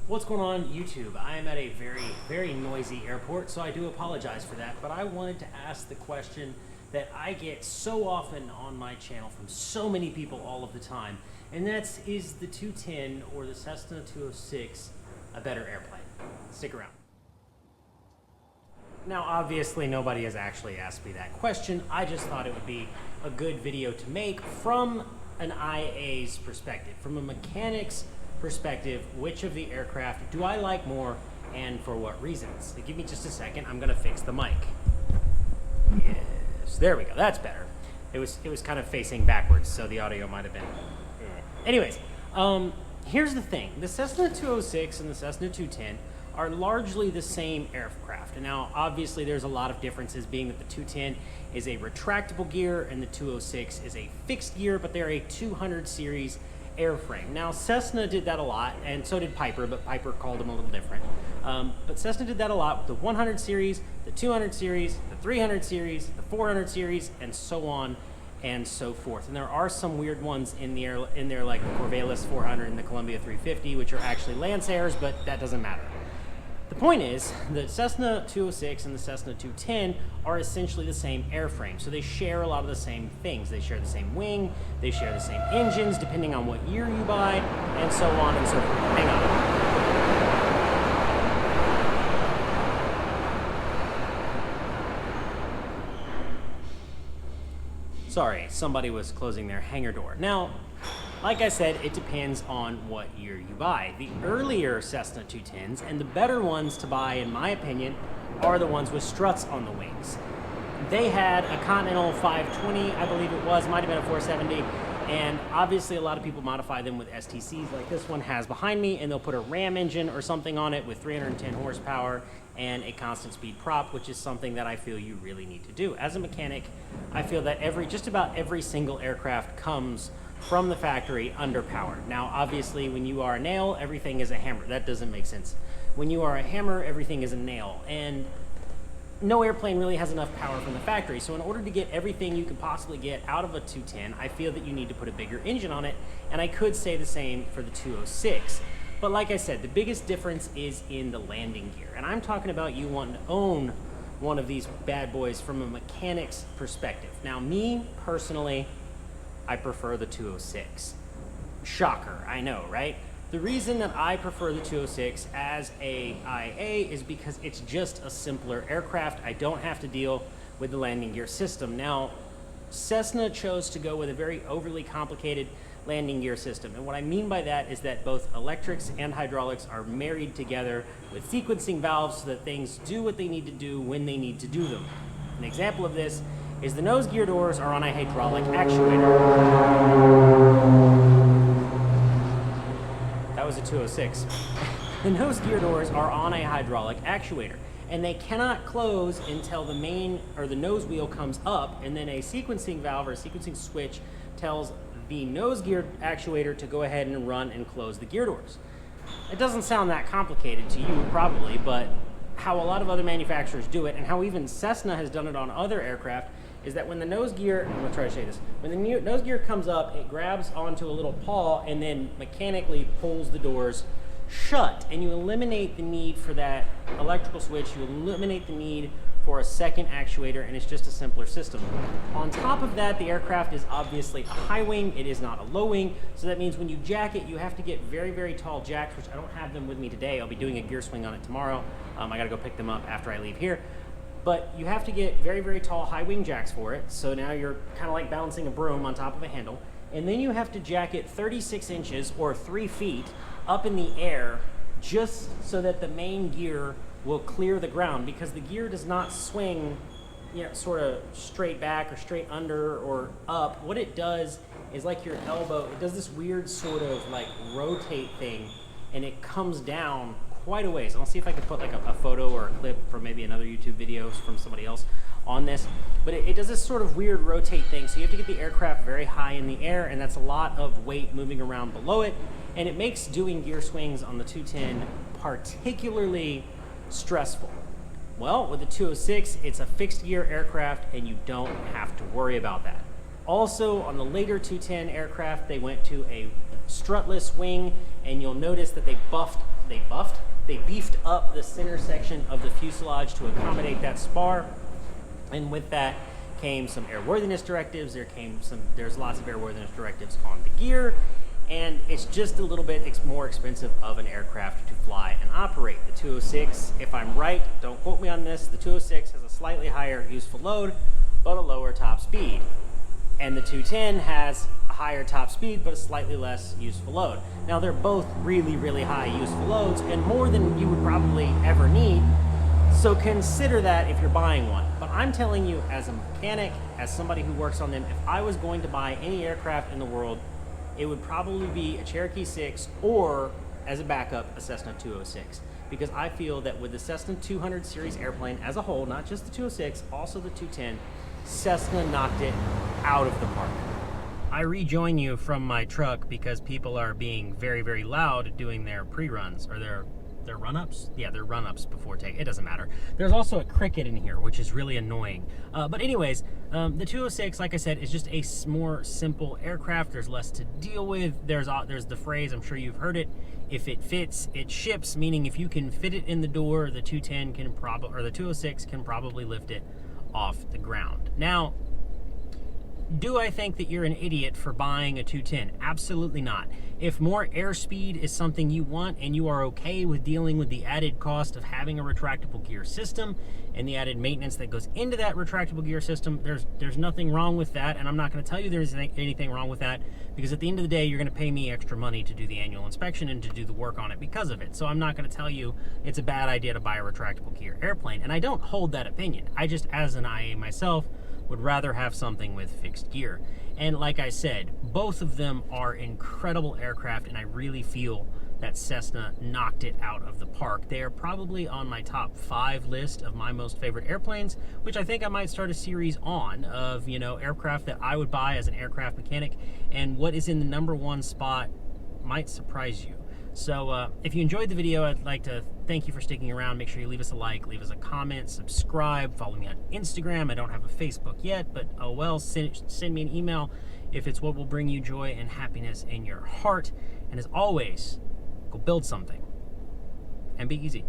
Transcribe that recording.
What's going on YouTube? I am at a very noisy airport, so I do apologize for that, but I wanted to ask the question that I get so often on my channel from so many people all of the time, and that's, is the 210 or the Cessna 206 a better airplane? Stick around. Now, obviously, nobody has actually asked me that question. I just thought it would be a good video to make from an IA's perspective, from a mechanic's perspective. Which of the aircraft do I like more and for what reasons? So give me just a second. I'm gonna fix the mic. Yes, there we go. That's better. It was kind of facing backwards, so the audio might have been. Anyways, here's the thing. The Cessna 206 and the Cessna 210 are largely the same aircraft. And now, obviously, there's a lot of differences, being that the 210 is a retractable gear and the 206 is a fixed gear, but they're a 200 series airframe. Now, Cessna did that a lot, and so did Piper, but Piper called them a little different. But Cessna did that a lot with the 100 series, the 200 series, the 300 series, the 400 series, and so on and so forth. And there are some weird ones in there, like the Corvallis 400 and the Columbia 350, which are actually Lancers, but that doesn't matter. The point is, the Cessna 206 and the Cessna 210 are essentially the same airframe, so they share a lot of the same things. They share the same wing, they share the same engines, depending on what year you buy, and so on and so forth. Hang on. Sorry, somebody was closing their hangar door. Now, like I said, it depends on what year you buy. The earlier Cessna 210s, and the better ones to buy, in my opinion, are the ones with struts on the wings. They had a Continental 520, I believe it was, might have been a 470, and obviously a lot of people modify them with STCs like this one has behind me, and they'll put a Ram engine or something on it with 310 horsepower and a constant speed prop, which is something that I feel you really need to do. As a mechanic, I feel that just about every single aircraft comes from the factory underpowered. Now, obviously, when you are a nail, everything is a hammer. That doesn't make sense. When you are a hammer, everything is a nail. And no airplane really has enough power from the factory. So in order to get everything you could possibly get out of a 210, I feel that you need to put a bigger engine on it. And I could say the same for the 206. But like I said, the biggest difference is in the landing gear. And I'm talking about you wanting to own one of these bad boys from a mechanic's perspective. Now, me, personally, I prefer the 206. Shocker, I know, right? The reason that I prefer the 206 as a IA is because it's just a simpler aircraft. I don't have to deal with the landing gear system. Now, Cessna chose to go with a very overly complicated landing gear system. And what I mean by that is that both electrics and hydraulics are married together with sequencing valves so that things do what they need to do when they need to do them. An example of this is the nose gear doors are on a hydraulic actuator. That was a 206. The nose gear doors are on a hydraulic actuator, and they cannot close until the main or the nose wheel comes up, and then a sequencing valve or a sequencing switch tells the nose gear actuator to go ahead and run and close the gear doors. It doesn't sound that complicated to you, probably, but how a lot of other manufacturers do it, and how even Cessna has done it on other aircraft, is that when the nose gear, I'm going to try to show you this, when the nose gear comes up, it grabs onto a little paw and then mechanically pulls the doors shut, and you eliminate the need for that electrical switch, you eliminate the need for a second actuator, and it's just a simpler system. On top of that, the aircraft is obviously a high wing, it is not a low wing, so that means when you jack it, you have to get very tall jacks, which I don't have them with me today. I'll be doing a gear swing on it tomorrow. I gotta go pick them up after I leave here. But you have to get very tall high wing jacks for it, so now you're kind of like balancing a broom on top of a handle, and then you have to jack it 36 inches or 3 feet up in the air just so that the main gear will clear the ground, because the gear does not swing, you know, sort of straight back or straight under or up. What it does is, like your elbow, it does this weird sort of like rotate thing, and it comes down quite a ways. I'll see if I can put like a photo or a clip from maybe another YouTube video from somebody else on this, but it does this sort of weird rotate thing, so you have to get the aircraft very high in the air, and that's a lot of weight moving around below it, and it makes doing gear swings on the 210 particularly stressful. Well, with the 206, it's a fixed gear aircraft, and you don't have to worry about that. Also, on the later 210 aircraft, they went to a strutless wing, and you'll notice that they buffed they beefed up the center section of the fuselage to accommodate that spar, and with that came some airworthiness directives. There's lots of airworthiness directives on the gear, and it's just a little bit more expensive of an aircraft to fly and operate. The 206, if I'm right, don't quote me on this, the 206 has a slightly higher useful load, but a lower top speed. And the 210 has a higher top speed, but a slightly less useful load. Now, they're both really, really high useful loads, and more than you would probably ever need. So consider that if you're buying one. But I'm telling you, as a mechanic, as somebody who works on them, if I was going to buy any aircraft in the world, it would probably be a Cherokee 6 or, as a backup, a Cessna 206. Because I feel that with the Cessna 200 series airplane as a whole, not just the 206, also the 210, Cessna knocked it out of the park. I rejoin you from my truck because people are being very, very loud doing their pre-runs, or their run-ups? Yeah, their run-ups before take. It doesn't matter. There's also a cricket in here, which is really annoying. But anyways, the 206, like I said, is just a more simple aircraft. There's less to deal with. There's the phrase, I'm sure you've heard it, if it fits, it ships, meaning if you can fit it in the door, the 210 can or the 206 can probably lift it off the ground. Now, do I think that you're an idiot for buying a 210? Absolutely not. If more airspeed is something you want and you are okay with dealing with the added cost of having a retractable gear system and the added maintenance that goes into that retractable gear system, there's nothing wrong with that, and I'm not going to tell you there's anything wrong with that, because at the end of the day, you're going to pay me extra money to do the annual inspection and to do the work on it because of it. So I'm not going to tell you it's a bad idea to buy a retractable gear airplane, and I don't hold that opinion. I just, as an IA myself, would rather have something with fixed gear. And like I said, both of them are incredible aircraft, and I really feel that Cessna knocked it out of the park. They are probably on my top 5 list of my most favorite airplanes, which I think I might start a series on of, aircraft that I would buy as an aircraft mechanic, and what is in the #1 spot might surprise you. So if you enjoyed the video, I'd like to thank you for sticking around. Make sure you leave us a like, leave us a comment, subscribe, follow me on Instagram. I don't have a Facebook yet, but oh well, send me an email if it's what will bring you joy and happiness in your heart. And as always, go build something and be easy.